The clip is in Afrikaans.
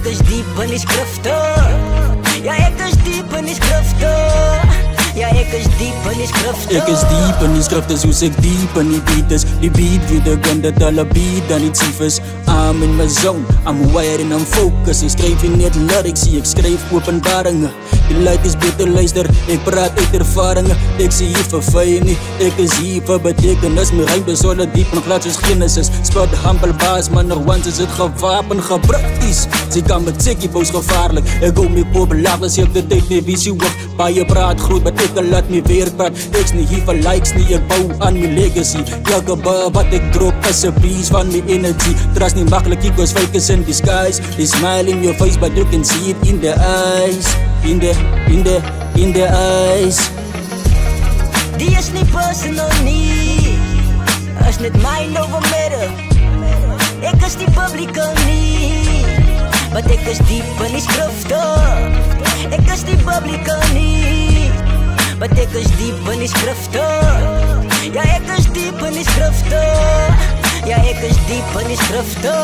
ek is diep in die skrifte. Ja, ek is diep in die skrifte. Ja, ek is diep in die skrifte. Ek is diep in die skrifte soos ek diep in die beat is. Die beat weet ek en dat alle beat dan niet sief is. I'm in my zone, I'm wired en I'm focused. Ek skryf nie net lyrics, ek skryf openbaringe. Die luid is beter luister, ek praat uit ervaringen. Ek sê hier vir vye nie, ek is hier vir betekenis. My rym is solid diep en glad soos Genesis. Spot humble baas, maar nog once is het gewapen gebruikt. Sy kan met sekkie pose gevaarlik. Ek hou my kop laag, as ek de tyd nie visie hoog. Baie praat groot, maar ek laat my weer praat. Ek's nie hier vir likes nie, ek bou aan my legacy. Elke bar wat ek drop is a piece van my energy. Trust nie makkelijk, ek was fake is in disguise. They smile in your face, but you can see it in the eyes. In the eyes. Die is nie personal nie, is net mind over matter. Ek is die publieke nie, but ek is diep in die skrifte. Ek is die publieke nie, but ek is diep in die skrifte. Ja, ek is diep in die skrifte. Ja, ek is diep in die skrifte.